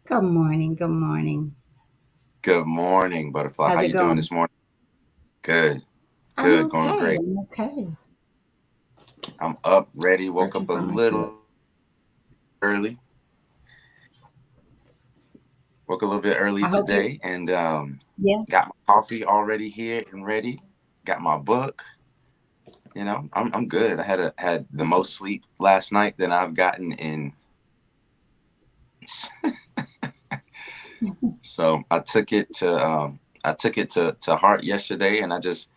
Good morning. Good morning. Good morning, Butterfly. How How's it you doing going? this morning? Good, I'm good, going okay. great. I'm okay. I'm up, ready. Woke Searching up a for my keys. little early. Woke a little bit early I hope you, today, and yeah. got my coffee already here and ready. Got my book. I'm good. I had the most sleep last night than I've gotten in months. So I took it to heart yesterday, and I just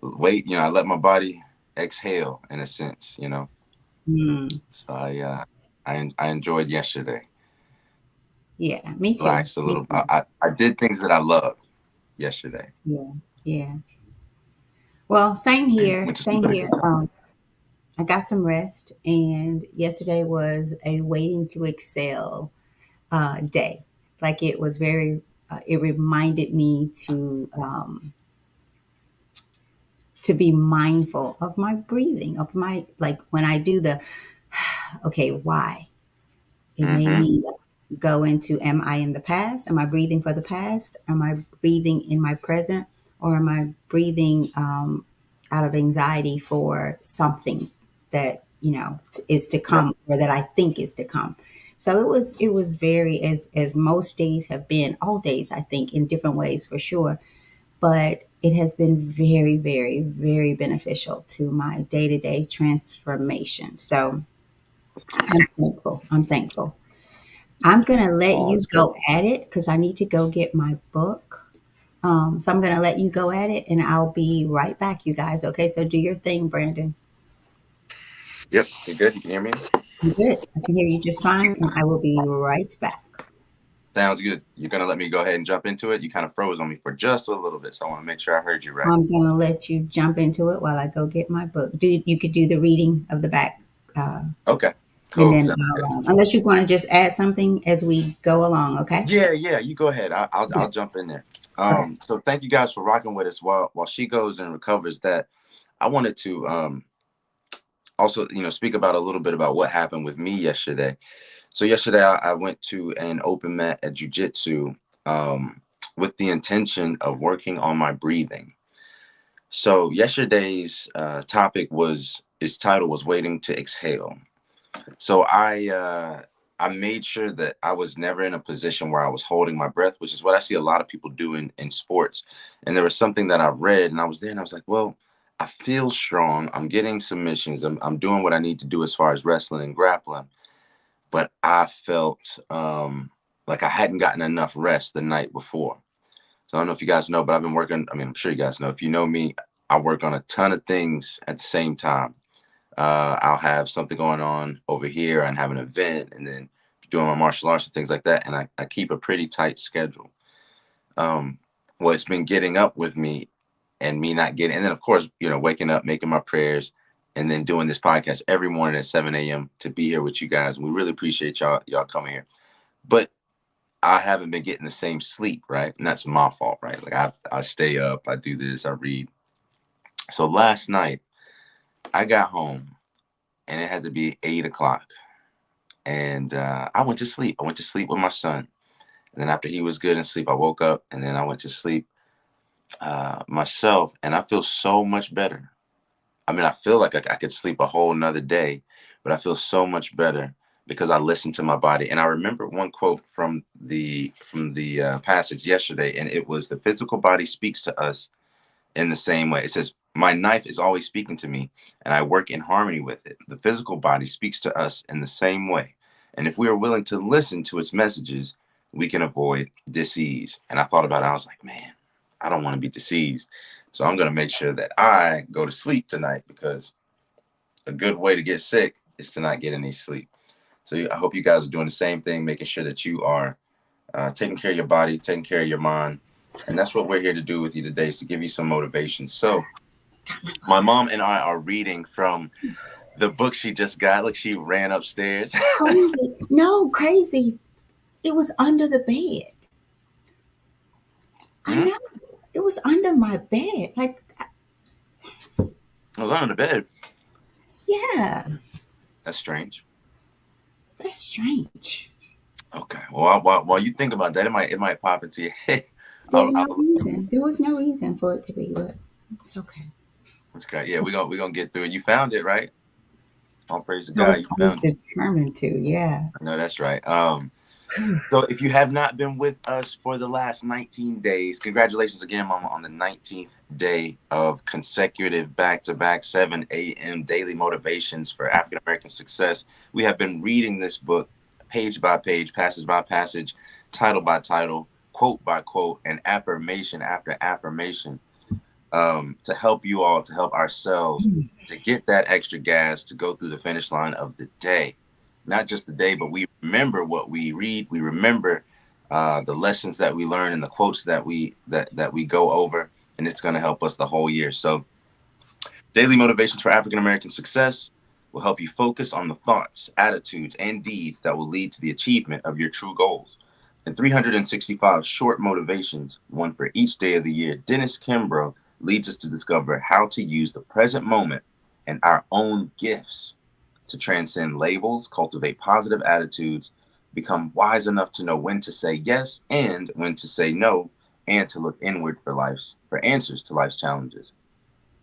wait. I let my body exhale in a sense. Mm, So I enjoyed yesterday. yeah, me too. Relaxed a Me little. too. I did things that I love yesterday. Yeah. Yeah. Well, same here. Went to sleep Same at a here. good time. I got some rest, and yesterday was a waiting to excel day. Like it was very, it reminded me to be mindful of my breathing, of my, like when I do the, okay, why? It made Mm-hmm. me go into, am I in the past? Am I breathing for the past? Am I breathing in my present? Or am I breathing out of anxiety for something that, is to Yep. come or that I think is to come? So it was very, as most days have been, all days, I think, in different ways for sure. But it has been very, very, very beneficial to my day to day transformation. So I'm thankful. I'm thankful. I'm going to let Oh, you it's good. go at it because I need to go get my book. So I'm going to let you go at it and I'll be right back, you guys. Okay. So do your thing, Brandon. Yep. You good? You can hear me? You good? I can hear you just fine. And I will be right back. Sounds good. You're gonna let me go ahead and jump into it. You kind of froze on me for just a little bit, so I want to make sure I heard you right. I'm going to let you jump into it while I go get my book. You could do the reading of the back. Uh, Okay. and Cool. then, Sounds good. unless you want to just add something as we go along. Okay. Yeah, yeah. You go ahead. I'll Okay. jump in there. Okay. So thank you guys for rocking with us while she goes and recovers. That I wanted to also speak about a little bit about what happened with me yesterday. So yesterday I went to an open mat at jujitsu with the intention of working on my breathing. So yesterday's topic was its title was waiting to exhale. So I made sure that I was never in a position where I was holding my breath, which is what I see a lot of people do in sports. And there was something that I read, and I was there, and I was like, well, I feel strong. I'm getting submissions. I'm doing what I need to do as far as wrestling and grappling, but I felt like I hadn't gotten enough rest the night before. So I don't know if you guys know, but I've been working. I mean, I'm sure you guys know. If you know me, I work on a ton of things at the same time. I'll have something going on over here and have an event and then doing my martial arts and things like that. And I keep a pretty tight schedule. Um, well, it's been getting up with me and me not getting, and then of course, waking up, making my prayers, and then doing this podcast every morning at 7 a.m. to be here with you guys. And we really appreciate y'all coming here. But I haven't been getting the same sleep, right? And that's my fault, right? Like I stay up, I do this, I read. So last night I got home and it had to be 8 o'clock. And I went to sleep. I went to sleep with my son. And then after he was good in sleep, I woke up and then I went to sleep myself. And I feel so much better. I mean, I feel like I could sleep a whole nother day, but I feel so much better because I listened to my body. And I remember one quote from the passage yesterday, and it was the physical body speaks to us in the same way. It says, "My knife is always speaking to me, and I work in harmony with it." The physical body speaks to us in the same way. And if we are willing to listen to its messages, we can avoid disease. And I thought about it. I was like, man, I don't want to be diseased. So I'm going to make sure that I go to sleep tonight because a good way to get sick is to not get any sleep. So I hope you guys are doing the same thing, making sure that you are taking care of your body, taking care of your mind. And that's what we're here to do with you today is to give you some motivation. So my mom and I are reading from the book she just got. Like she ran upstairs. Crazy. No, crazy. It was under the bed. I Hmm? know. It was under my bed. Like, I was under the bed. yeah, That's strange. that's strange. Okay. Well, while you think about that, it might pop into your head. There's no I'll, reason. There was no reason for it to be, but it's okay. that's great. Yeah, we're gonna get through it. You found it, right? All praise to I was, God, you I was found it. determined to, yeah. No, that's right. So if you have not been with us for the last 19 days, congratulations again, Mama, on the 19th day of consecutive back-to-back 7 a.m. daily motivations for African American success. We have been reading this book page by page, passage by passage, title by title, quote by quote, and affirmation after affirmation, to help you all, to help ourselves, to get that extra gas to go through the finish line of the day. Not just the day, but we remember what we read. We remember the lessons that we learn and the quotes that we go over, and it's going to help us the whole year. So daily motivations for African American success will help you focus on the thoughts, attitudes, and deeds that will lead to the achievement of your true goals. In 365 short motivations, one for each day of the year, Dennis Kimbro leads us to discover how to use the present moment and our own gifts to transcend labels, cultivate positive attitudes, become wise enough to know when to say yes and when to say no, and to look inward for answers to life's challenges.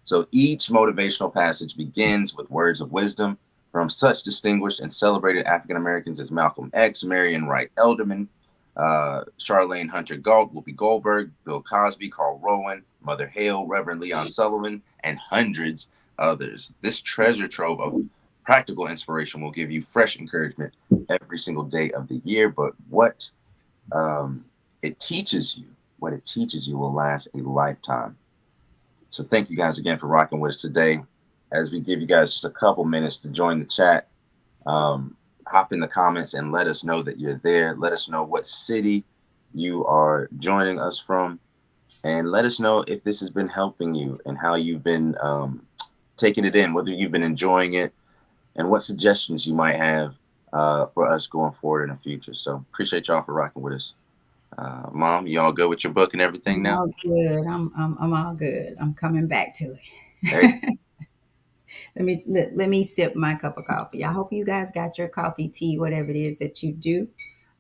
So each motivational passage begins with words of wisdom from such distinguished and celebrated African Americans as Malcolm X, Marion Wright Elderman, Charlene Hunter Whoopi Goldberg, Bill Cosby, Carl Rowan, Mother Hale, Reverend Leon Sullivan, and hundreds others. This treasure trove of practical inspiration will give you fresh encouragement every single day of the year. But um, it teaches you, what it teaches you will last a lifetime. So thank you guys again for rocking with us today. As we give you guys just a couple minutes to join the chat, hop in the comments and let us know that you're there. Let us know what city you are joining us from, and let us know if this has been helping you and how you've been taking it in, whether you've been enjoying it, and what suggestions you might have for us going forward in the future. So appreciate y'all for rocking with us. Mom, you all good with your book and everything I'm now? all good. I'm all good. I'm coming back to There it. Let me sip my cup of coffee. I hope you guys got your coffee, tea, whatever it is that you do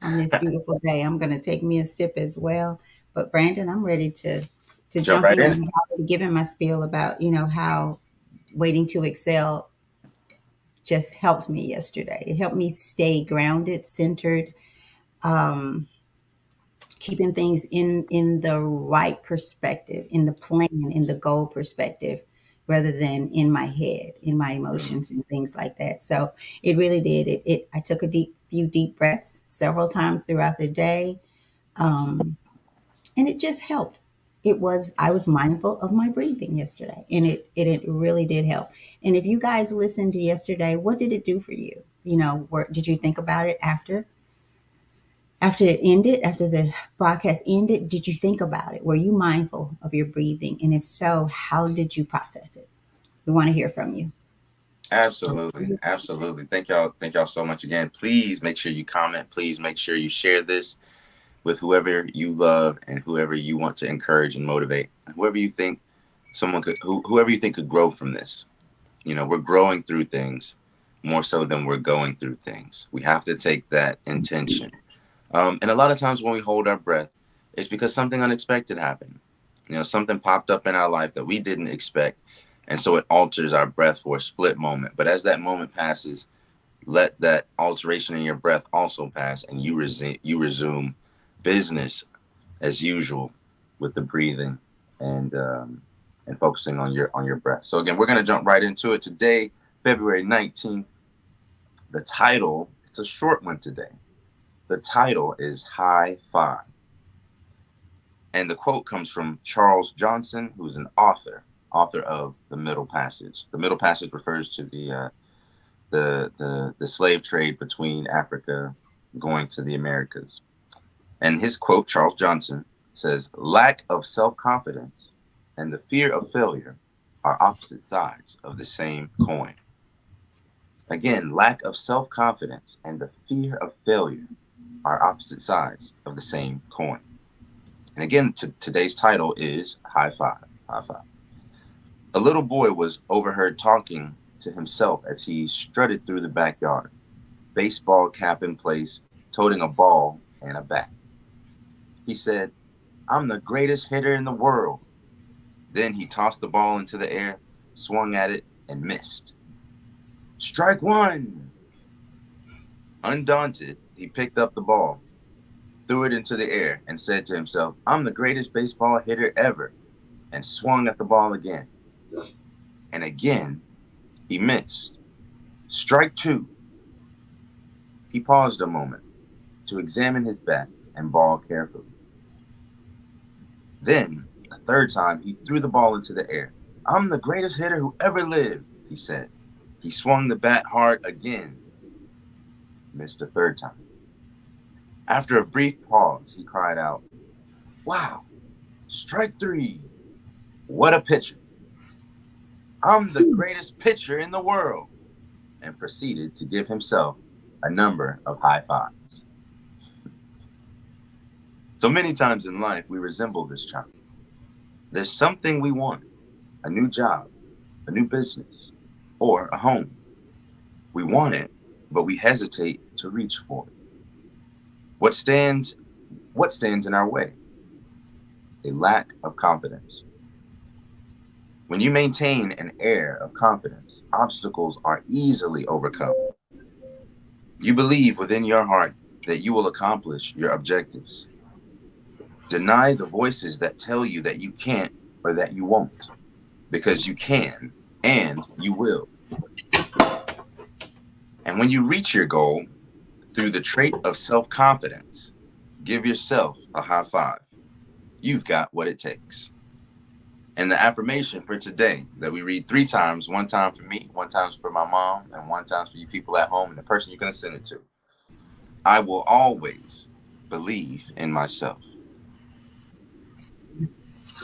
on this beautiful day. I'm gonna take me a sip as well. But Brandon, I'm ready to jump jump right in. in. I'm already giving my spiel about how waiting to excel just helped me yesterday. It helped me stay grounded, centered, um, keeping things in the right perspective, in the plan, in the goal perspective, rather than in my head, in my Mhm. emotions and things like that. So it really did. I took a few deep breaths several times throughout the day, um, and it just helped. I was mindful of my breathing yesterday, and it really did help. And if you guys listened to yesterday, what did it do for you? Did you think about it after it ended, after the broadcast ended? Did you think about it? Were you mindful of your breathing? And if so, how did you process it? We want to hear from you. Absolutely. Absolutely. Thank y'all. Thank y'all so much again. Please make sure you comment. Please make sure you share this with whoever you love and whoever you want to encourage and motivate. Whoever you think whoever you think could grow from this. We're growing through things more so than we're going through things. We have to take that intention. And a lot of times when we hold our breath, it's because something unexpected happened. Something popped up in our life that we didn't expect. And so it alters our breath for a split moment. But as that moment passes, let that alteration in your breath also pass, and you resume business as usual with the breathing and focusing on your breath. So again, we're going to jump right into it today, February 19th. The title, it's a short one today. The title is High Five. And the quote comes from Charles Johnson, who's an author of The Middle Passage. The Middle Passage refers to the slave trade between Africa going to the Americas. And his quote, Charles Johnson, says, "Lack of self-confidence and the fear of failure are opposite sides of the same coin." Again, lack of self-confidence and the fear of failure are opposite sides of the same coin. And again, today's title is High Five. High Five. A little boy was overheard talking to himself as he strutted through the backyard, baseball cap in place, toting a ball and a bat. He said, "I'm the greatest hitter in the world." Then he tossed the ball into the air, swung at it, and missed. "Strike one!" Undaunted, he picked up the ball, threw it into the air, and said to himself, "I'm the greatest baseball hitter ever," and swung at the ball again. And again, he missed. "Strike two." He paused a moment to examine his bat and ball carefully. Then, a third time, he threw the ball into the air. "I'm the greatest hitter who ever lived," he said. He swung the bat hard again, missed a third time. After a brief pause, he cried out, "Wow, strike three. What a pitcher. I'm the greatest pitcher in the world," and proceeded to give himself a number of high fives. So many times in life, we resemble this child. There's something we want: a new job, a new business, or a home. We want it, but we hesitate to reach for it. What stands what stands in our way? A lack of confidence. When you maintain an air of confidence, obstacles are easily overcome. You believe within your heart that you will accomplish your objectives. Deny the voices that tell you that you can't or that you won't, because you can and you will. And when you reach your goal through the trait of self confidence, give yourself a high five. You've got what it takes. And the affirmation for today that we read three times: one time for me, one time for my mom, and one time for you people at home and the person you're going to send it to. I will always believe in myself.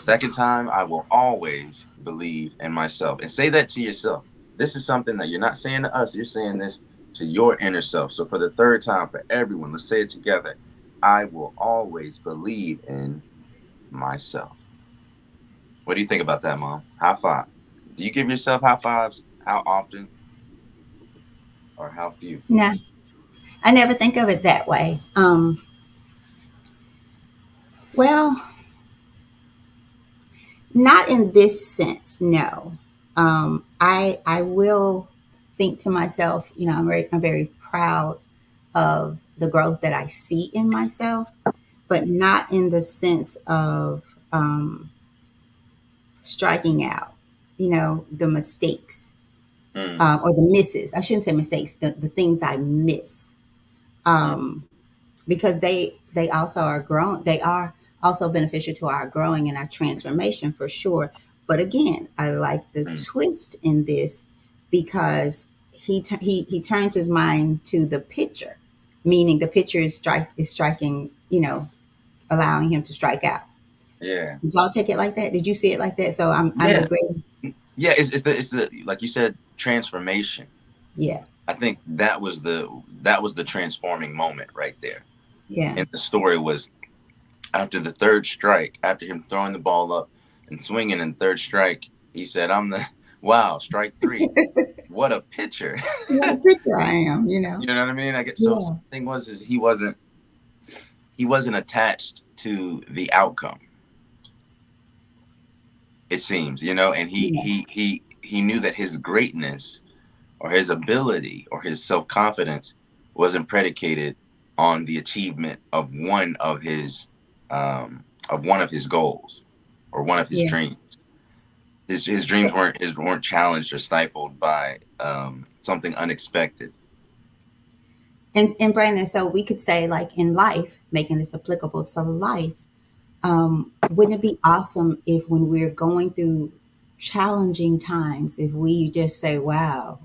Second time, I will always believe in myself. And say that to yourself. This is something that you're not saying to us, you're saying this to your inner self. So for the third time, for everyone, let's say it together. I will always believe in myself. What do you think about that, Mom? High five. Do you give yourself high fives? How often or how few? No, I never think of it that way. Well, not in this sense, no. I will think to myself, I'm very proud of the growth that I see in myself, but not in the sense of striking out, the mistakes, Mm, or the misses. I shouldn't say mistakes, the things I miss. mm, Because they also are grown, they are also beneficial to our growing and our transformation for sure. But again, I like the mm. twist in this because he turns his mind to the pitcher, meaning the pitcher is striking, allowing him to strike out. Yeah. Did y'all take it like that? Did you see it like that? So I'm the Yeah. greatest. Yeah. It's the like you said, transformation. Yeah, I think that was the transforming moment right there. yeah. And the story was after the third strike, after him throwing the ball up and swinging in third strike, he said, "I'm the wow, strike three. What a pitcher." What a pitcher I am, You know what I mean? I get so Yeah, the thing was is he wasn't attached to the outcome, it seems, and he yeah, he he he knew that his greatness or his ability or his self-confidence wasn't predicated on the achievement of one of his goals or one of his yeah. dreams. His dreams weren't challenged or stifled by something unexpected. And Brandon, so we could say, like, in life, making this applicable to life, wouldn't it be awesome if when we're going through challenging times, if we just say, wow,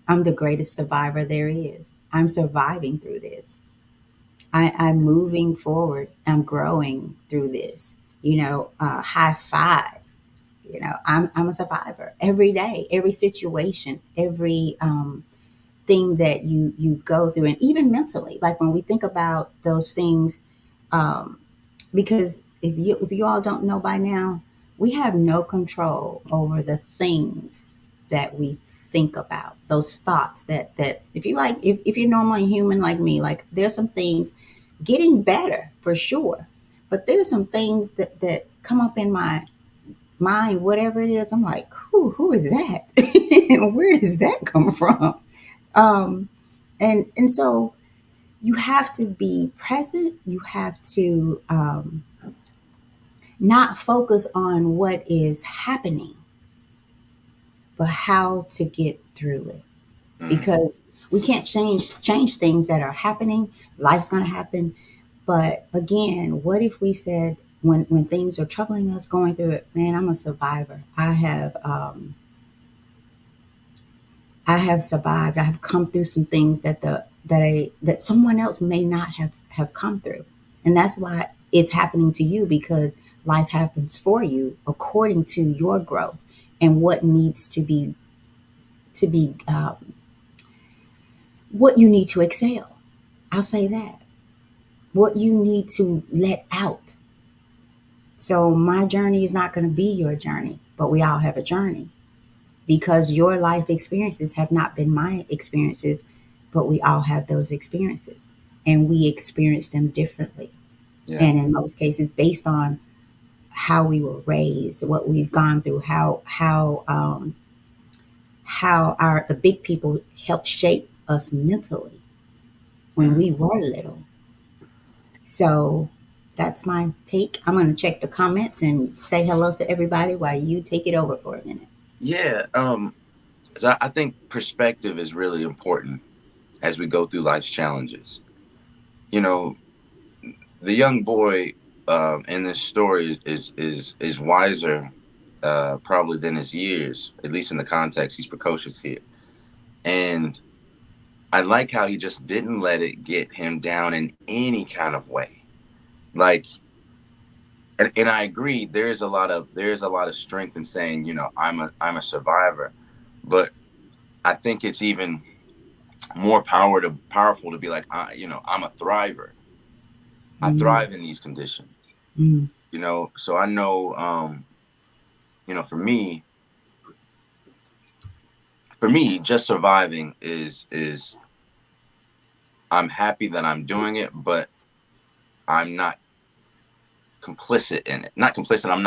I'm the greatest survivor there is. I'm surviving through this. I'm moving forward. I'm growing through this. High five. I'm a survivor every day, every situation, every thing that you go through, and even mentally, like when we think about those things, um, because if you all don't know by now, we have no control over the things that we think about, those thoughts that if you like, if you're normally human like me, like there's some things getting better for sure, but there's some things that come up in my mind, whatever it is. I'm like, who is that? And where does that come from? Um, and so you have to be present. You have to not focus on what is happening, but how to get through it. Mm-hmm. Because we can't change things that are happening. Life's going to happen. But again, what if we said, when things are troubling us, going through it, man, I'm a survivor. I have survived. I have come through some things that someone else may not have come through, and that's why it's happening to you, because life happens for you according to your growth and what needs to be what you need to excel. I'll say that, what you need to let out. So my journey is not going to be your journey, but we all have a journey, because your life experiences have not been my experiences, but we all have those experiences and we experience them differently. Yeah. And in most cases, based on how we were raised, what we've gone through, how our the big people helped shape us mentally when Mm-hmm. we were little. So that's my take. I'm going to check the comments and say hello to everybody while you take it over for a minute. Yeah. 'Cause I think perspective is really important as we go through life's challenges. You know, the young boy in this story is wiser probably than his years, at least in the context. He's precocious here, and I like how he just didn't let it get him down in any kind of way. Like, and I agree. There's a lot of strength in saying, I'm a survivor, but I think it's even more powerful to be like, I'm a thriver. I Mm, thrive in these conditions. mm, So I know, for me, just surviving is I'm happy that I'm doing it, but I'm not complicit in it. Not complicit. I'm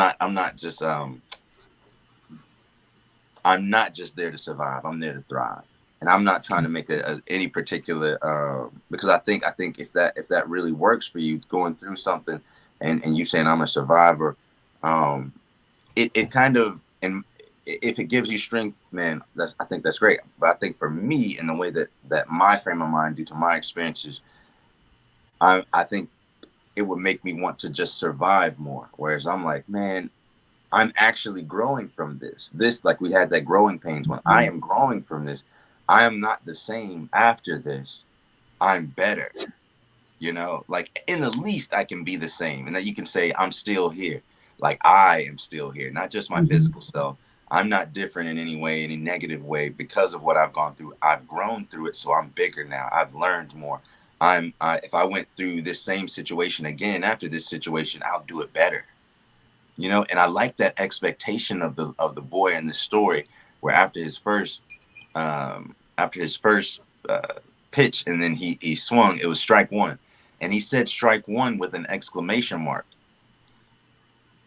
not just there to survive. I'm there to thrive, and I'm not trying to make any particular because I think if that really works for you, going through something, and you saying I'm a survivor, um, it kind of, and if it gives you strength, man, I think that's great. But I think for me, in the way that my frame of mind, due to my experiences, I think it would make me want to just survive more. Whereas I'm like, man, I'm actually growing from this. This, like, we had that growing pains when I mm, am growing from this. I am not the same after this. I'm better. Like, in the least I can be the same, and that you can say I'm still here. Like, I am still here, not just my mhm, physical self. I'm not different in any way, any negative way, because of what I've gone through. I've grown through it, so I'm bigger now. I've learned more. If I went through this same situation again after this situation, I'll do it better. And I like that expectation of the boy in the story, where after his first pitch, and then he swung. It was strike one, and he said strike one with an exclamation mark.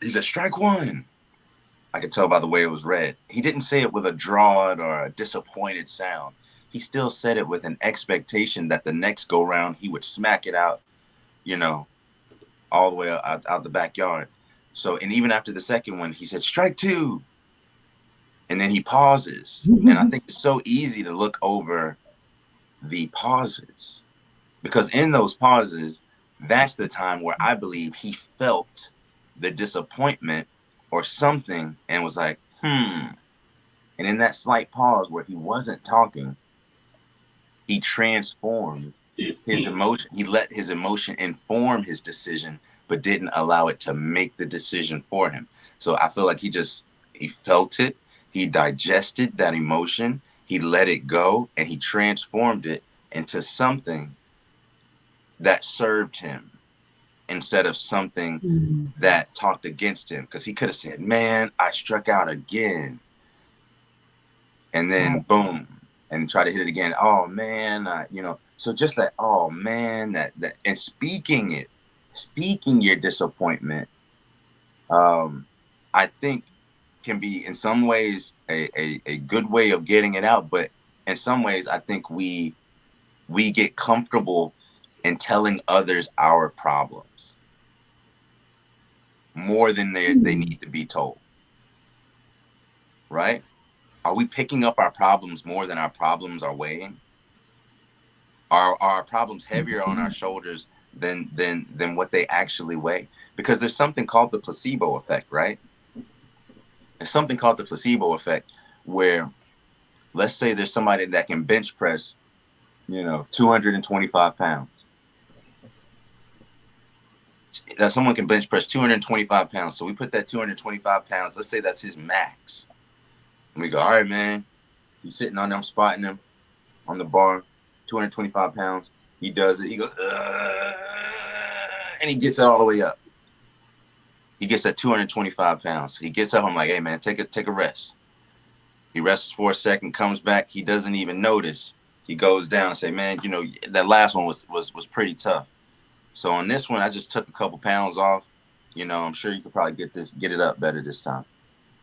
He said strike one. I could tell by the way it was read. He didn't say it with a drawled or a disappointed sound. He still said it with an expectation that the next go round he would smack it out, you know, all the way out the backyard. So, and even after the second one, he said strike two, and then he pauses. And I mhm, think it's so easy to look over the pauses, because in those pauses, that's the time where I believe he felt the disappointment or something and was like, hmm. And in that slight pause where he wasn't talking, he transformed his emotion. He let his emotion inform his decision, but didn't allow it to make the decision for him. So I feel like he felt it, he digested that emotion, he let it go, and he transformed it into something that served him, instead of something mm, that talked against him. Because he could have said, man, I struck out again. and then Right. boom, and try to hit it again. Oh man, so just that. Oh man, and speaking your disappointment, um, I think can be in some ways a good way of getting it out, but in some ways, I think we get comfortable in telling others our problems more than they Hmm. need to be told, right? Are we picking up our problems more than our problems are weighing? Are our problems heavier on our shoulders than what they actually weigh? Because there's something called the placebo effect, right? There's something called the placebo effect where, let's say there's somebody that can bench press, 225 pounds. That someone can bench press 225 pounds. So we put that 225 pounds, let's say that's his max. And we go, all right, man. He's sitting on them, spotting him on the bar, 225 pounds. He does it. He goes, and he gets it all the way up. He gets at 225 pounds. He gets up. I'm like, hey, man, take a rest. He rests for a second, comes back. He doesn't even notice. He goes down and say, man, that last one was pretty tough. So on this one, I just took a couple pounds off. I'm sure you could probably get it up better this time.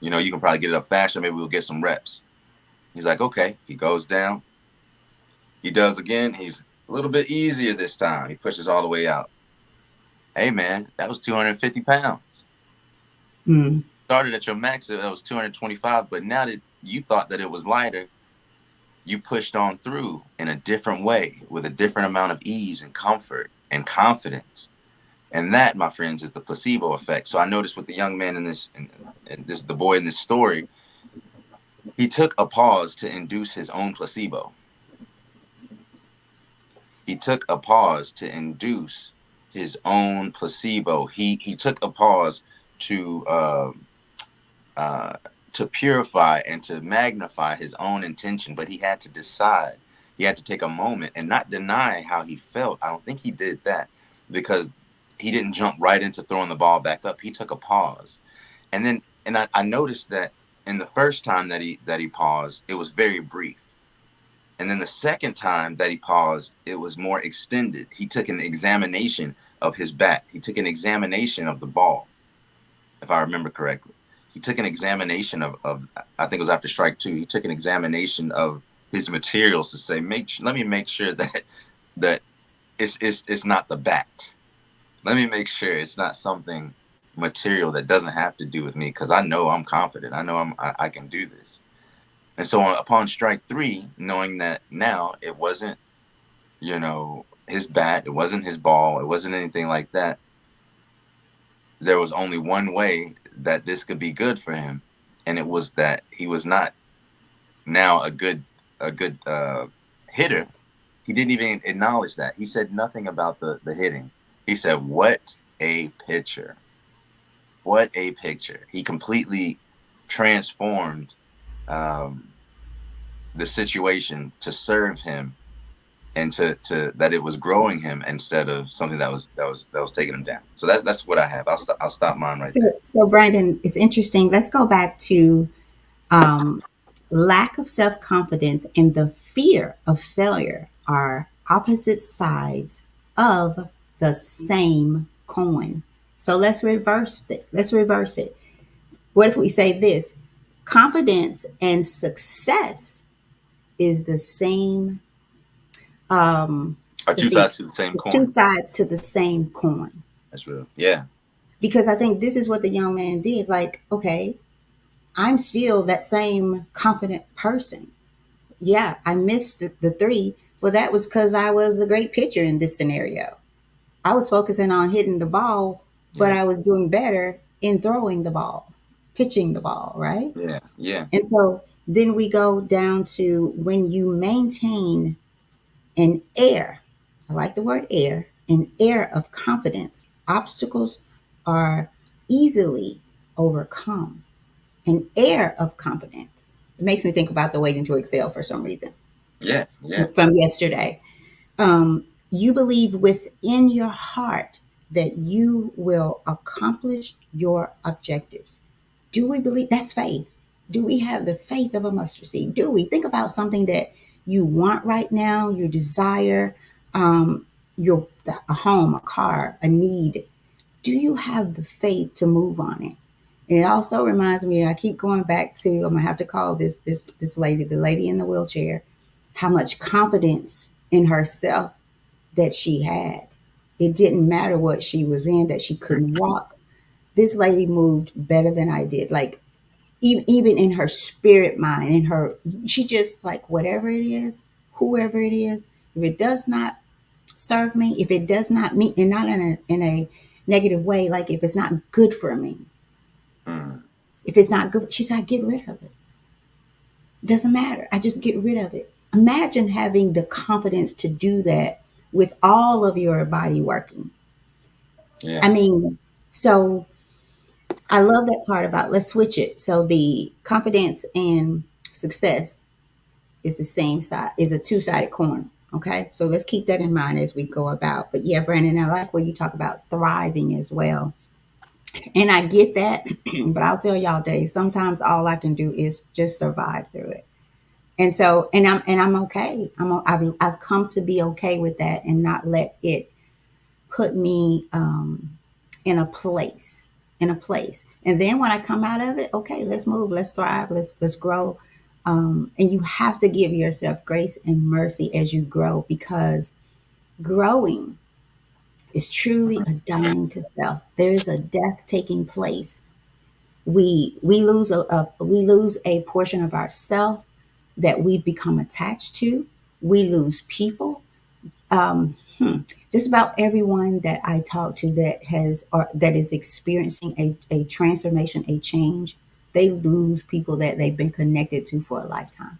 You can probably get it up faster. Maybe we'll get some reps. He's like, okay. He goes down. He does again. He's a little bit easier this time. He pushes all the way out. Hey, man, that was 250 pounds. Hmm. Started at your max, that was 225, but now that you thought that it was lighter, you pushed on through in a different way with a different amount of ease and comfort and confidence. And that, my friends, is the placebo effect. So I noticed with the young man the boy in this story, he took a pause to induce his own placebo. He took a pause to induce his own placebo. He took a pause to uh, to purify and to magnify his own intention, but he had to decide. He had to take a moment and not deny how he felt. I don't think he did that because he didn't jump right into throwing the ball back up. He took a pause, and I noticed that in the first time that he paused, it was very brief. And then the second time that he paused, it was more extended. He took an examination of his bat. He took an examination of the ball, if I remember correctly. He took an examination of I think it was after strike two. He took an examination of his materials to say, let me make sure that it's not the bat. Let me make sure it's not something material that doesn't have to do with me because I know I'm confident. I know I can do this. And so upon strike three, knowing that now it wasn't, his bat, it wasn't his ball, it wasn't anything like that. There was only one way that this could be good for him, and it was that he was not now a good hitter. He didn't even acknowledge that. He said nothing about the hitting. He said, "What a pitcher! What a pitcher!" He completely transformed um, the situation to serve him and to that it was growing him instead of something that was taking him down. So that's what I have. I'll stop mine right there. So, Brandon, it's interesting. Let's go back to um, lack of self confidence and the fear of failure are opposite sides of the same coin. So let's reverse it. What if we say this? Confidence and success is the same. Are two Let's see, sides to the same it's two coin. sides to the same coin. That's real. Yeah. Because I think this is what the young man did. Like, okay, I'm still that same confident person. Yeah, I missed the three. Well, that was because I was a great pitcher in this scenario. I was focusing on hitting the ball, but Yeah. I was doing better in throwing the ball, pitching the ball, right? Yeah. Yeah. And so then we go down to when you maintain an air, I like the word air, an air of confidence, obstacles are easily overcome. An air of confidence. It makes me think about the waiting to excel for some reason Yeah. Yeah. from yesterday. You believe within your heart that you will accomplish your objectives. Do we believe that's faith? Do we have the faith of a mustard seed? Do we think about something that you want right now, you desire, um, your a home, a car, a need? Do you have the faith to move on it? And it also reminds me, I keep going back to, I'm gonna have to call this lady, the lady in the wheelchair, how much confidence in herself that she had. It didn't matter what she was in, that she couldn't walk. This lady moved better than I did. Like even in her spirit mind, in her, she just like whatever it is, whoever it is, if it does not serve me, if it does not meet, and not in a negative way, like if it's not good for me, Mm. if it's not good, she said, I get rid of it. Doesn't matter. I just get rid of it. Imagine having the confidence to do that with all of your body working. Yeah. I mean, so I love that part about, let's switch it. So the confidence and success is the same side, is a two-sided coin. Okay. So let's keep that in mind as we go about. But yeah, Brandon, I like where you talk about thriving as well. And I get that, but I'll tell y'all, Dave, sometimes all I can do is just survive through it. And so, and I'm okay. I've come to be okay with that and not let it put me in a place, in a place. And then when I come out of it, okay, let's move, let's thrive, let's grow. And you have to give yourself grace and mercy as you grow, because growing is truly a dying to self. There is a death taking place. We lose a portion of ourself that we've become attached to. We lose people. Just about everyone that I talk to that has, or that is experiencing a transformation, a change, they lose people that they've been connected to for a lifetime.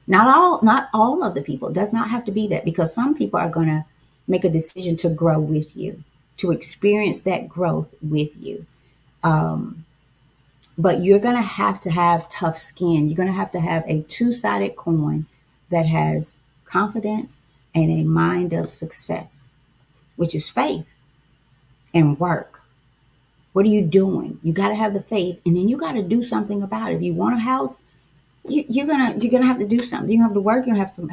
Not all of the people. It does not have to be that, because some people are going to make a decision to grow with you, to experience that growth with you. Um, but you're going to have tough skin. You're going to have a two-sided coin that has confidence and a mind of success, which is faith and work. What are you doing? You got to have the faith, and then you got to do something about it. If you want a house, you're gonna have to do something. You have to work. You have some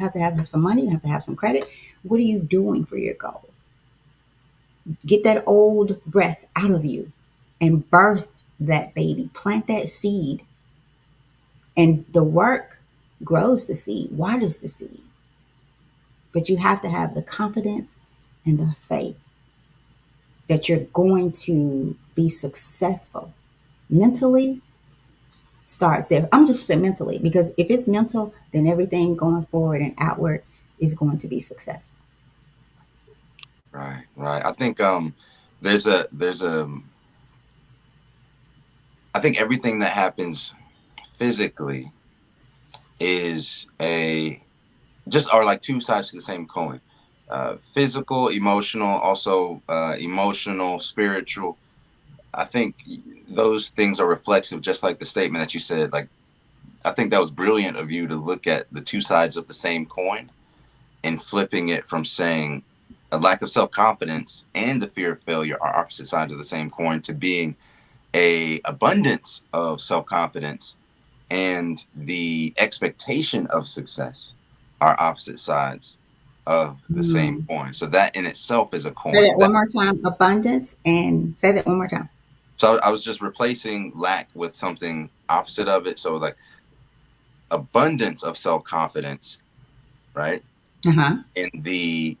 money. You have to have some credit. What are you doing for your goal? Get that old breath out of you and birth that baby. Plant that seed, and the work grows the seed, waters the seed. But you have to have the confidence and the faith that you're going to be successful. Mentally starts there. I'm just saying mentally, because if it's mental, then everything going forward and outward is going to be successful. Right. Right. I think there's a I think everything that happens physically is a just are like two sides to the same coin. Physical, emotional, also emotional, spiritual. I think those things are reflexive, just like the statement that you said. Like, I think that was brilliant of you to look at the two sides of the same coin and flipping it from saying a lack of self-confidence and the fear of failure are opposite sides of the same coin, to being a abundance of self-confidence and the expectation of success are opposite sides of the same Mm. coin. So that in itself is a Say coin. that one more time. Abundance, and say that one more time. So I was just replacing lack with something opposite of it. So like abundance of self-confidence, right? Uh huh. And the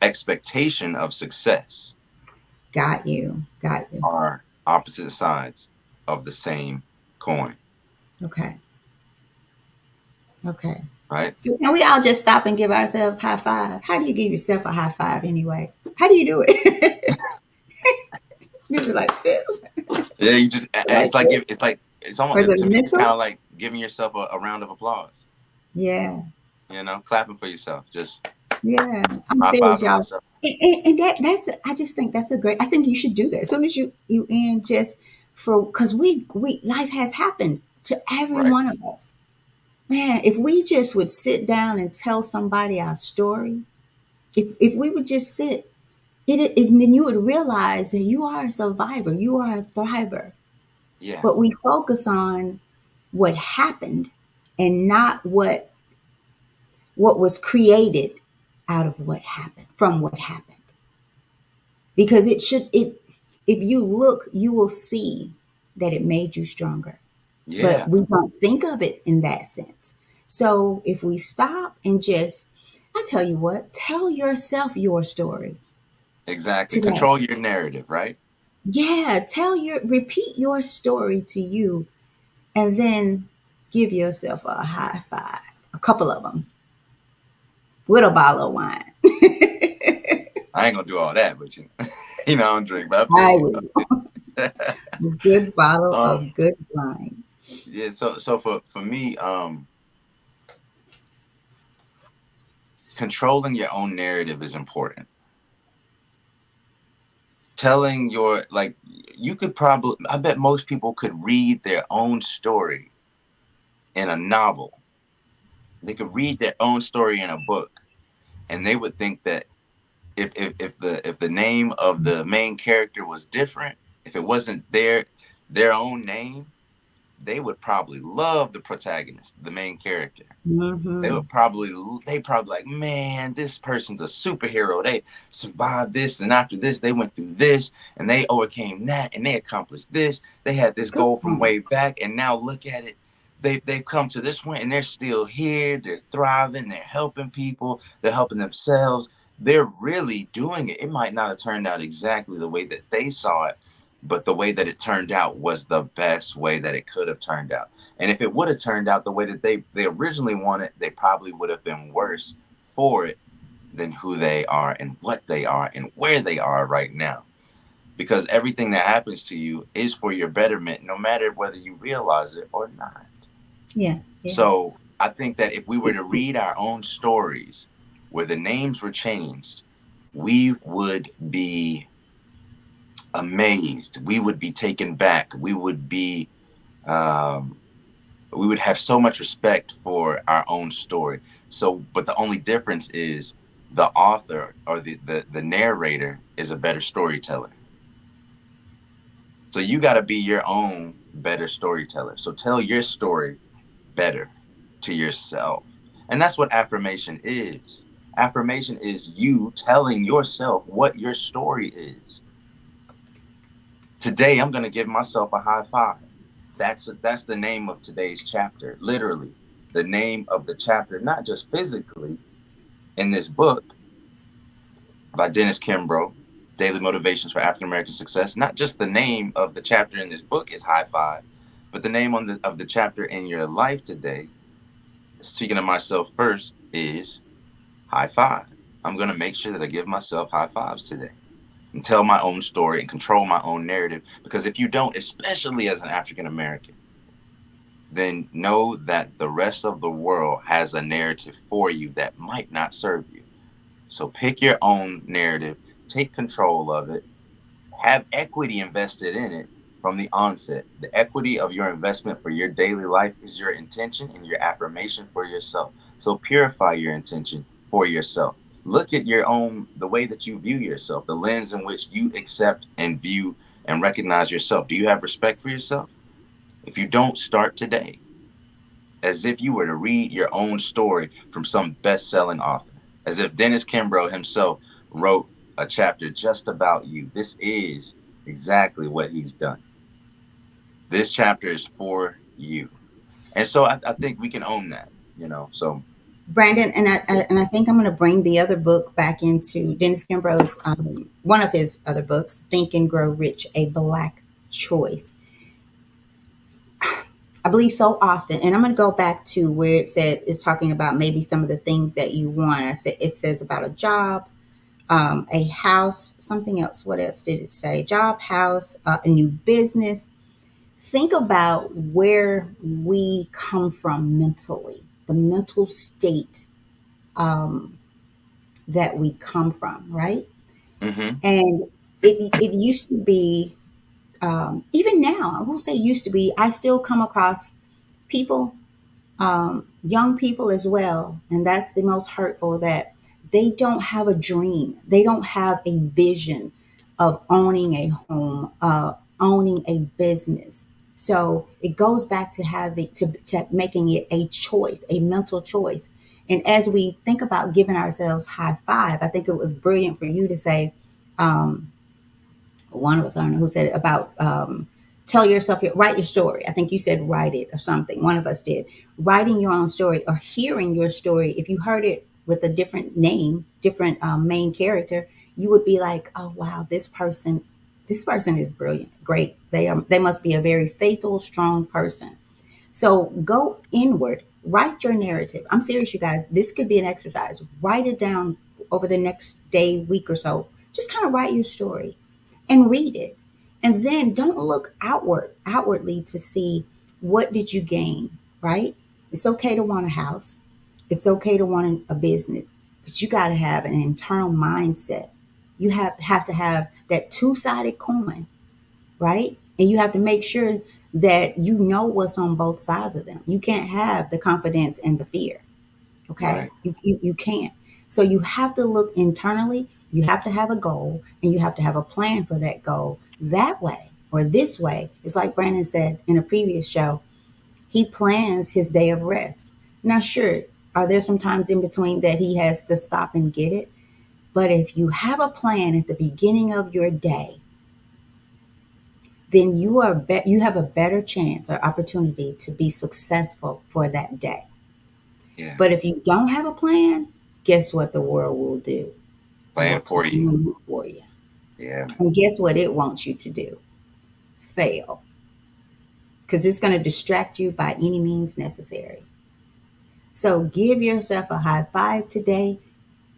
expectation of success Got you. Got you. are opposite sides of the same coin, Okay. Okay. right? So can we all just stop and give ourselves high five? How do you give yourself a high five anyway? How do you do it? Is it like this? Yeah, you just Like this? it's Or is almost, it to me it's kind mental? of like giving yourself a round of applause, Yeah. clapping for yourself, just Yeah, I'm high serious, fiving y'all. myself. And that's, I just think that's a great. I think you should do that as soon as you end, just for, because we life has happened to every Right. one of us. Man, if we just would sit down and tell somebody our story, if we would just sit, then you would realize that you are a survivor, you are a thriver. Yeah. but we focus on what happened and not what was created out of what happened, from what happened. Because it if you look, you will see that it made you stronger. But Yeah. we don't think of it in that sense. So if we stop and just, I tell you what, tell yourself your story Exactly. today. Control your narrative, right? Yeah, repeat your story to you, and then give yourself a high five, a couple of them, with a bottle of wine. I ain't gonna do all that, but you know, I don't drink, but I feel I you. will. A good bottle um, of good wine. yeah. So for me, controlling your own narrative is important. Telling your like, you could probably, I bet most people could read their own story in a novel. They could read their own story in a book, and they would think that if the name of the main character was different, if it wasn't their own name, they would probably love the protagonist, the main character. They Mm-hmm. would probably they probably like, man, this person's a superhero. They survived this, and after this, they went through this, and they overcame that, and they accomplished this. They had this Good goal from point. way back, and now look at it. They've come to this point, and they're still here. They're thriving. They're helping people. They're helping themselves. They're really doing it. It might not have turned out exactly the way that they saw it, but the way that it turned out was the best way that it could have turned out. And if it would have turned out the way that they originally wanted, they probably would have been worse for it than who they are and what they are and where they are right now. Because everything that happens to you is for your betterment, no matter whether you realize it or not. Yeah, yeah. So I think that if we were to read our own stories where the names were changed, we would be amazed. We would be taken back. Um, we would have so much respect for our own story. So, but the only difference is the author or the narrator is a better storyteller. So you got to be your own better storyteller. So tell your story better to yourself. And that's what affirmation is. Affirmation is you telling yourself what your story is. Today, I'm going to give myself a high five. That's the name of today's chapter. Literally, the name of the chapter, not just physically in this book by Dennis Kimbro, Daily Motivations for African American Success. Not just the name of the chapter in this book is high five, but the name of the chapter in your life today, speaking of myself first, is high five. I'm going to make sure that I give myself high fives today and tell my own story and control my own narrative. Because if you don't, especially as an African American, then know that the rest of the world has a narrative for you that might not serve you. So pick your own narrative, take control of it, have equity invested in it from the onset. The equity of your investment for your daily life is your intention and your affirmation for yourself. So purify your intention for yourself. Look at your own, the way that you view yourself, the lens in which you accept and view and recognize yourself. Do you have respect for yourself? If you don't, start today, as if you were to read your own story from some best-selling author, as if Dennis Kimbro himself wrote a chapter just about you. This is exactly what he's done. This chapter is for you. And so I think we can own that, you know. So Brandon, and I think I'm going to bring the other book back into Dennis Kimbro's one of his other books, Think and Grow Rich: A Black Choice. I believe so often, and I'm going to go back to where it said it's talking about maybe some of the things that you want. I said it says about a job, a house, something else. What else did it say? Job, house, a new business. Think about where we come from mentally, the mental state that we come from, right? mhm, And it used to be, even now, I won't say used to be, I still come across people, young people as well. And that's the most hurtful, that they don't have a dream. They don't have a vision of owning a home, owning a business. So it goes back to having to making it a choice, a mental choice. And as we think about giving ourselves high five, I think it was brilliant for you to say, one of us, I don't know who said it, about tell yourself, write your story. I think you said write it or something. One of us did. Writing your own story or hearing your story, if you heard it with a different name, different main character, you would be like, oh wow, this person is brilliant, great. They must be a very faithful, strong person. So go inward, write your narrative. I'm serious, you guys. This could be an exercise. Write it down over the next day, week or so. Just kind of write your story and read it. And then don't look outwardly to see what did you gain, right? It's okay to want a house. It's okay to want a business, but you got to have an internal mindset. You have to have that two-sided coin, right? And you have to make sure that you know what's on both sides of them. You can't have the confidence and the fear. Okay, Right. you can't. So you have to look internally. You have to have a goal, and you have to have a plan for that goal. That way or this way, it's like Brandon said in a previous show. He plans his day of rest. Now, sure, are there some times in between that he has to stop and get it? But if you have a plan at the beginning of your day, then you have a better chance or opportunity to be successful for that day. Yeah. But if you don't have a plan, guess what the world will do? It will Playing for you. plan for you. Yeah, man. And guess what it wants you to do? Fail. Because it's going to distract you by any means necessary. So give yourself a high five today,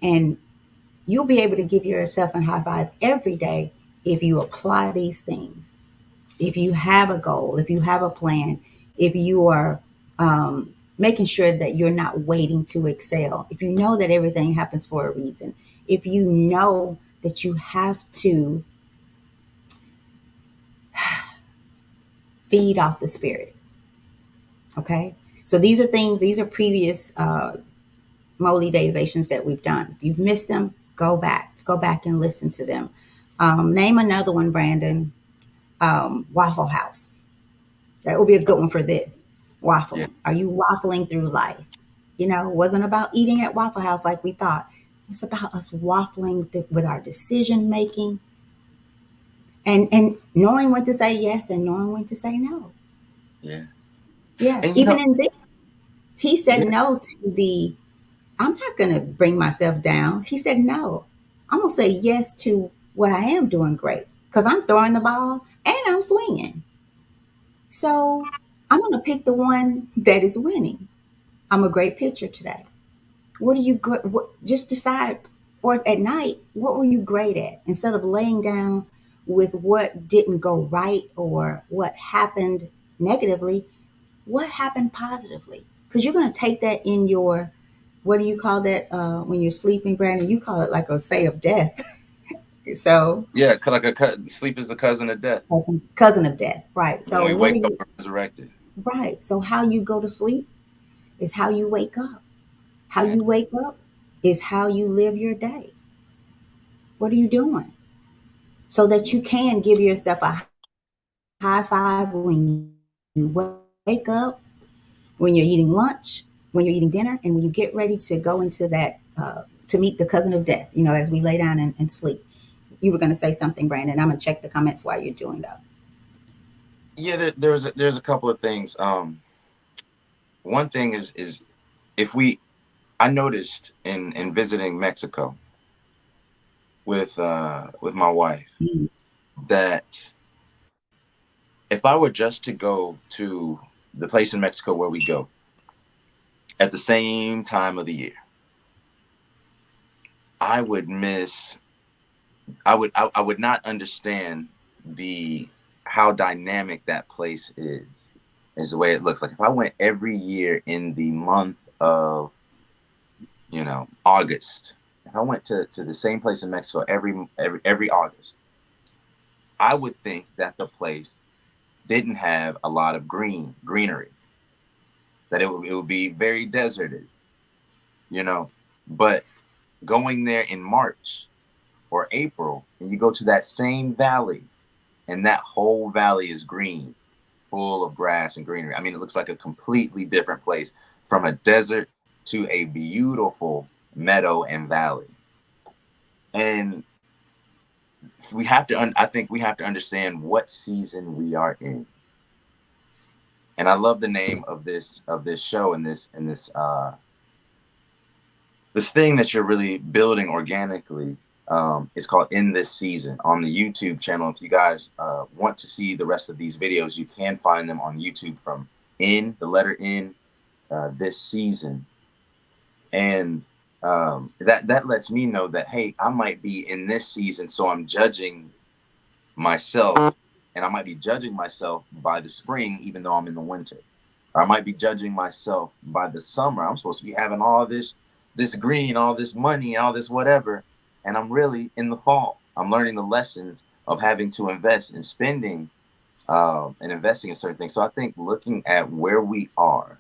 and you'll be able to give yourself a high five every day if you apply these things. If you have a goal, if you have a plan, if you are making sure that you're not waiting to excel, if you know that everything happens for a reason, if you know that you have to feed off the spirit, okay? So these are previous Molly derivations that we've done. If you've missed them, go back and listen to them. Name another one, Brandon. Waffle House. That would be a good one for this. Yeah. Waffling. Are you waffling through life? You know, it wasn't about eating at Waffle House like we thought. It's about us waffling with our decision making and knowing when to say yes and knowing when to say no. Yeah. Yeah, And even in this, he said yeah, no to the. I'm not going to bring myself down. He said no. I'm going to say yes to what I am doing great because I'm throwing the ball and I'm swinging. So I'm going to pick the one that is winning. I'm a great pitcher today. What are you just decide, or at night, what were you great at? Instead of laying down with what didn't go right or what happened negatively, what happened positively? Because you're going to take that in your, what do you call that when you're sleeping, Brandon? You call it like a say of death. So, yeah, like sleep is the cousin of death. cousin of death, right? When So, we what are wake up, you, we're resurrected. right? So, how you go to sleep is how you wake up. How Yeah. you wake up is how you live your day. What are you doing? So that you can give yourself a high five when you wake up, when you're eating lunch, when you're eating dinner, and when you get ready to go into that, to meet the cousin of death, you know, as we lay down and sleep. You were going to say something, Brandon. I'm going to check the comments while you're doing that. Yeah, there's a couple of things. One thing is if we I noticed in visiting Mexico with my wife Mm. that if I were just to go to the place in Mexico where we go at the same time of the year, I would miss I would not understand the how dynamic that place is the way it looks. Like if I went every year in the month of, August, if I went to the same place in Mexico every August, I would think that the place didn't have a lot of greenery, that it would be very deserted, you know. But going there in March or April, and you go to that same valley, and that whole valley is green full of grass and greenery. I mean, it looks like a completely different place, from a desert to a beautiful meadow and valley. And I think we have to understand what season we are in. And I love the name of this show, and this thing that you're really building organically. It's called In This Season on the YouTube channel. If you guys want to see the rest of these videos, you can find them on YouTube from In, the letter In, This Season. And that lets me know that, hey, I might be in this season, so I'm judging myself, and I might be judging myself by the spring, even though I'm in the winter. Or I might be judging myself by the summer. I'm supposed to be having all this green, all this money, all this whatever, and I'm really in the fall. I'm learning the lessons of having to invest in spending and investing in certain things. So I think looking at where we are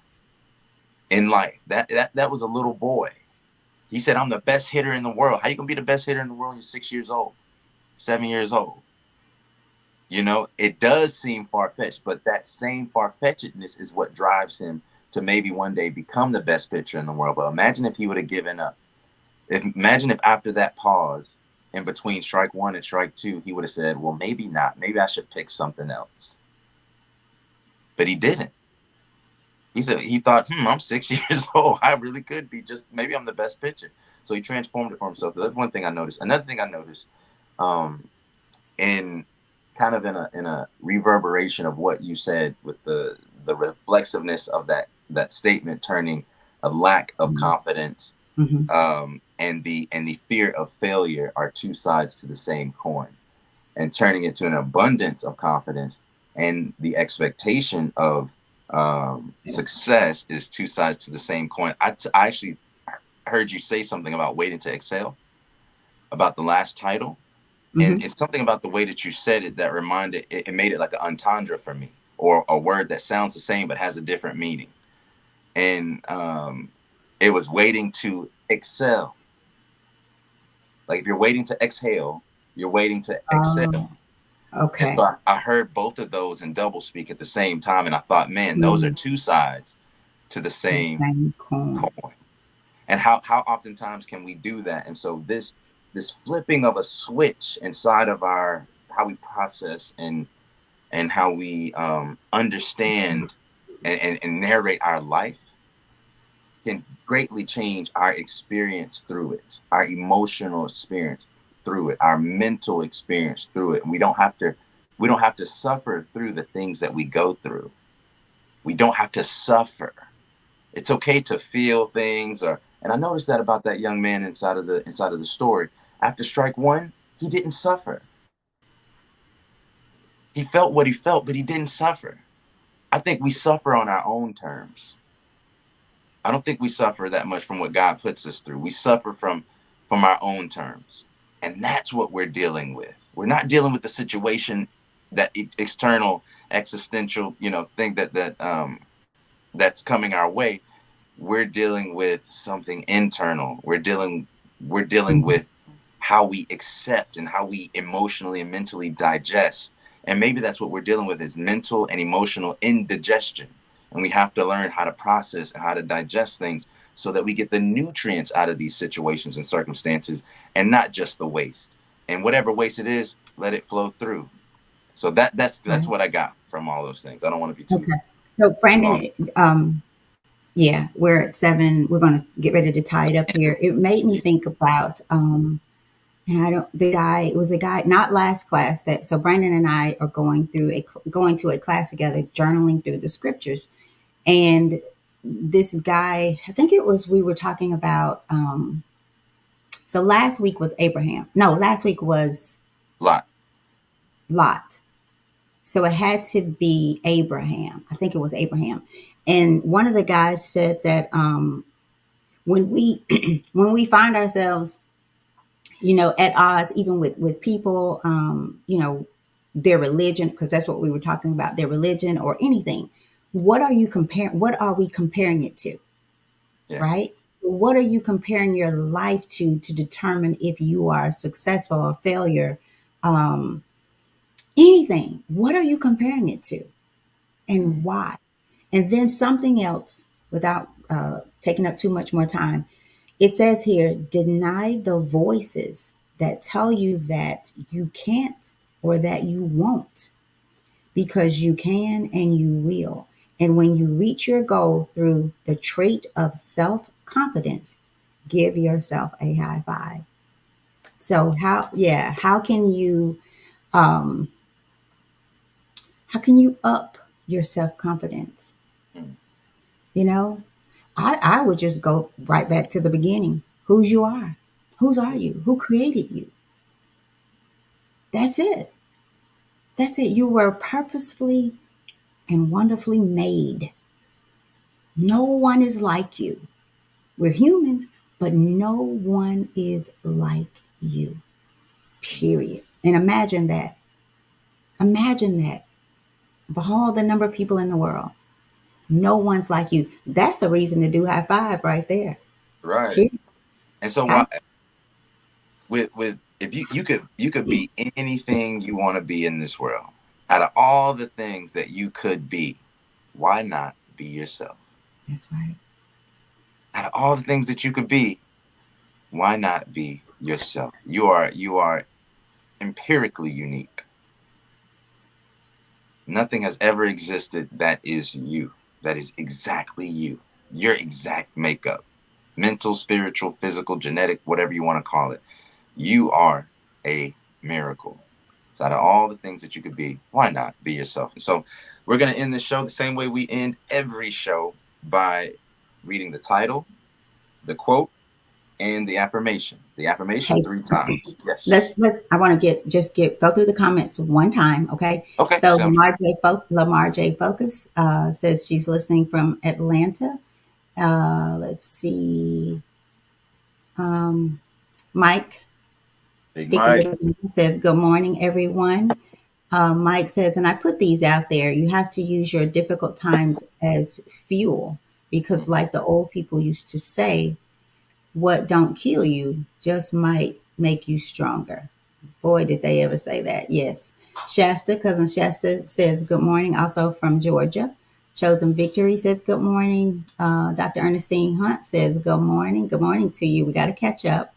in life, that was a little boy. He said, "I'm the best hitter in the world." How you gonna be the best hitter in the world when you're 6 years old, 7 years old? It does seem far-fetched, but that same far-fetchedness is what drives him to maybe one day become the best pitcher in the world. But imagine if he would have given up. Imagine if after that pause in between strike one and strike two, he would have said, well, maybe not. Maybe I should pick something else. But he didn't. He thought, I'm 6 years old. I really could be maybe I'm the best pitcher. So he transformed it for himself. That's one thing I noticed. Another thing I noticed, in kind of in a reverberation of what you said, with the reflexiveness of that statement, turning a lack of confidence and the fear of failure are two sides to the same coin, and turning it to an abundance of confidence and the expectation of success is two sides to the same coin. I actually heard you say something about waiting to excel, about the last title. And it's something about the way that you said it that reminded it made it like an entendre for me, or a word that sounds the same but has a different meaning. And it was waiting to excel. Like if you're waiting to exhale, you're waiting to excel. And Okay. so I heard both of those in double speak at the same time, and I thought, man, those are two sides to the To the same same coin. coin. And how oftentimes can we do that? And so this flipping of a switch inside of how we process and how we understand and narrate our life can greatly change our experience through it, our emotional experience through it, our mental experience through it. And we don't have to suffer through the things that we go through. We don't have to suffer. It's okay to feel things. And I noticed that about that young man inside of the story. After strike one, he didn't suffer. He felt what he felt, but he didn't suffer. I think we suffer on our own terms. I don't think we suffer that much from what God puts us through. We suffer from our own terms. And that's what we're dealing with. We're not dealing with the situation, that external existential, thing that's coming our way. We're dealing with something internal. We're dealing with how we accept and how we emotionally and mentally digest. And maybe that's what we're dealing with, is mental and emotional indigestion. And we have to learn how to process and how to digest things so that we get the nutrients out of these situations and circumstances, and not just the waste. And whatever waste it is, let it flow through. So that's what I got from all those things. I don't want to be too Okay. So long. Brandon, yeah, we're at 7. We're going to get ready to tie it up here. It made me think about, and I don't, it was a guy, not last class that, so Brandon and I are going to a class together, journaling through the scriptures. And this guy, I think it was, we were talking about, so last week was Abraham. No, last week was Lot. Lot. So it had to be Abraham. I think it was Abraham. And one of the guys said that when we when we find ourselves, at odds, even with people, their religion, because that's what we were talking about, their religion or anything. What are you comparing? What are we comparing it to? Yeah. Right? What are you comparing your life to determine if you are successful or failure? Anything. What are you comparing it to? and why. And then something else, without taking up too much more time, it says here, deny the voices that tell you that you can't or that you won't, because you can and you will. And when you reach your goal through the trait of self confidence, give yourself a high five. So um, how can you up your self confidence? Mm. You know, I would just go right back to the beginning. Whose you are. Whose are you? Who created you? That's it. That's it. You were purposefully and wonderfully made. No one is like you. We're humans, but no one is like you. Period. And imagine that. Imagine that. Of all the number of people in the world, no one's like you. That's a reason to do high five right there. Right. Period. And so I, why with if you could be anything you want to be in this world. Out of all the things that you could be, why not be yourself? that's right. Out of all the things that you could be, why not be yourself? You are empirically unique. Nothing has ever existed that is you. That is exactly you. Your exact makeup. Mental, spiritual, physical, genetic, whatever you want to call it. You are a miracle. So out of all the things that you could be, why not be yourself? And so we're going to end the show the same way we end every show, by reading the title, the quote, and the affirmation. The affirmation Hey, 3 times. let's Yes. let I want to get go through the comments one time, okay? Okay. So Sounds Lamar J Focus says she's listening from Atlanta. Let's see. Um, Mike Big Pickens Mike. says, "Good morning, everyone." Mike says, and I put these out there. You have to use your difficult times as fuel, because, like the old people used to say, what don't kill you just might make you stronger. Boy, did they ever say that. Yes. Shasta, cousin Shasta says good morning, also from Georgia. Chosen Victory says good morning. Dr. Ernestine Hunt says good morning. Good morning to you. We got to catch up.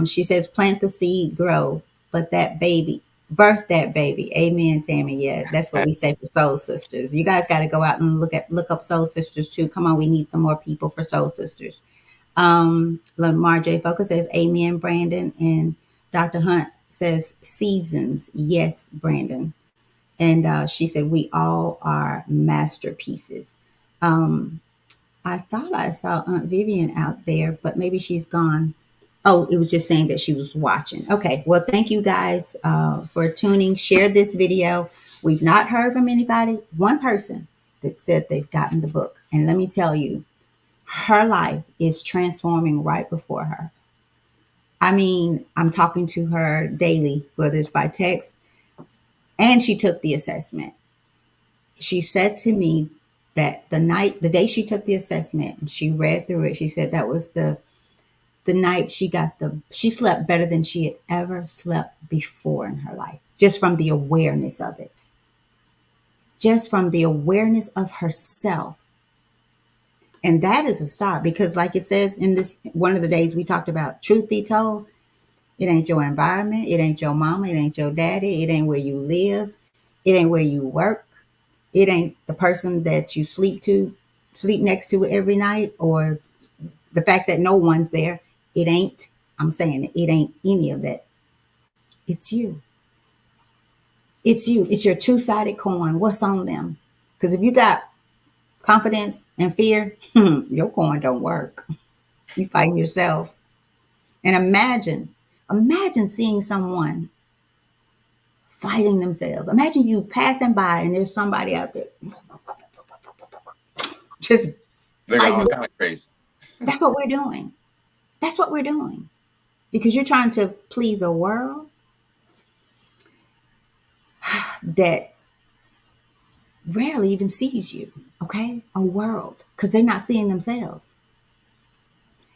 She says plant the seed, grow, but that baby, birth that baby. Amen, Tammy. Yeah, that's what we say for Soul Sisters. You guys got to go out and look up Soul Sisters too. Come on, we need some more people for Soul Sisters. Lamar J. Focus says, Amen, Brandon. And Dr. Hunt says, seasons. Yes, Brandon. And she said, we all are masterpieces. Um, I thought I saw Aunt Vivian out there, but maybe she's gone. Oh, it was just saying that she was watching. Okay. Well, thank you guys for tuning. Share this video. We've not heard from anybody, one person that said they've gotten the book. And let me tell you, her life is transforming right before her. I mean, I'm talking to her daily, whether it's by text, and she took the assessment. She said to me that the day she took the assessment, and she read through it, she said that was the night she slept better than she had ever slept before in her life, just from the awareness of it, just from the awareness of herself. And that is a start, because like it says in this one of the days we talked about, truth be told, it ain't your environment, it ain't your mama, it ain't your daddy, it ain't where you live, it ain't where you work, it ain't the person that you sleep next to every night, or the fact that no one's there. It ain't, I'm saying it ain't any of that. It's you. It's you. It's your two-sided coin. What's on them? Because if you got confidence and fear, your coin don't work. You fighting yourself. And imagine seeing someone fighting themselves. Imagine you passing by and there's somebody out there just Looking fighting all them. kind of crazy. That's what we're doing. That's what we're doing. Because you're trying to please a world that rarely even sees you. Okay? A world. Because they're not seeing themselves.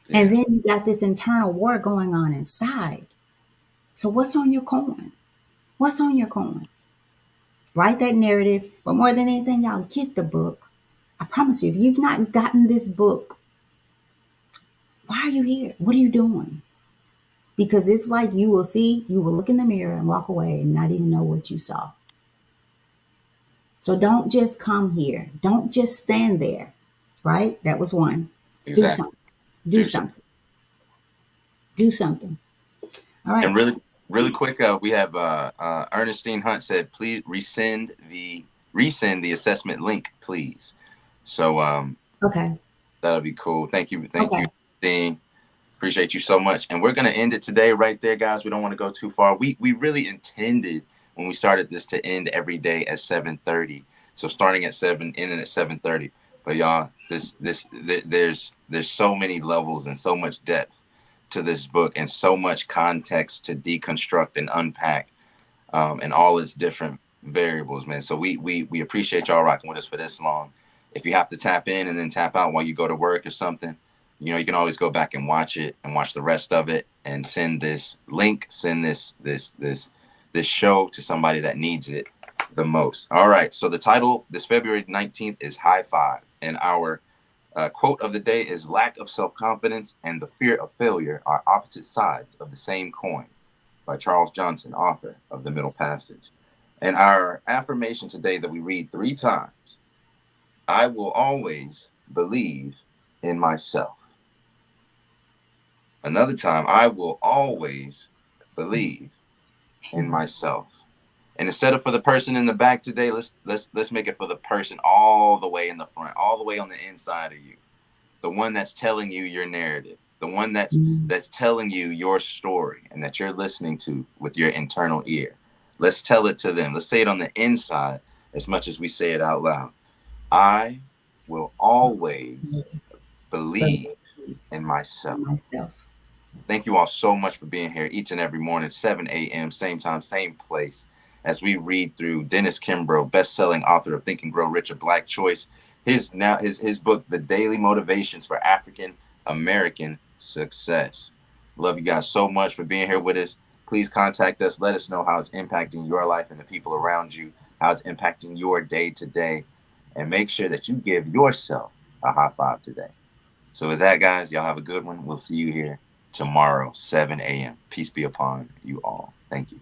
And Yeah. then you got this internal war going on inside. So what's on your coin? What's on your coin? Write that narrative. But more than anything, y'all get the book. I promise you, if you've not gotten this book, why are you here? What are you doing? Because it's like you will look in the mirror and walk away and not even know what you saw. So don't just come here. Don't just stand there. Right? That was one. Do Exactly. something. Do Do so. something. Do something. All right. And really quick, we have Ernestine Hunt said, please resend the assessment link, please. So Okay. that'll be cool. Thank you, Okay. Ernestine. Appreciate you so much. And we're gonna end it today right there, guys. We don't want to go too far. We really intended when we started this to end every day at 7:30. So starting at 7, ending at 7:30. But y'all, there's so many levels and so much depth to this book and so much context to deconstruct and unpack, and all its different variables, man. So we appreciate y'all rocking with us for this long. If you have to tap in and then tap out while you go to work or something, you can always go back and watch it and watch the rest of it and send this link, send this show to somebody that needs it the most. All right. So the title this February 19th is High Five, and our quote of the day is lack of self-confidence and the fear of failure are opposite sides of the same coin, by Charles Johnson, author of The Middle Passage. And our affirmation today that we read 3 times: I will always believe in myself. Another time, I will always believe in myself. And instead of for the person in the back today, let's make it for the person all the way in the front, all the way on the inside of you. The one that's telling you your narrative, the one Mm. that's telling you your story and that you're listening to with your internal ear. Let's tell it to them. Let's say it on the inside as much as we say it out loud. I will always Believe believe in myself. in myself. Thank you all so much for being here each and every morning, 7 a.m., same time, same place, as we read through Dennis Kimbro, best-selling author of Think and Grow Rich, a Black Choice. His book, The Daily Motivations for African American Success. Love you guys so much for being here with us. Please contact us. Let us know how it's impacting your life and the people around you, how it's impacting your day to day, and make sure that you give yourself a high five today. So with that, guys, y'all have a good one. We'll see you here tomorrow, 7 a.m. Peace be upon you all. Thank you.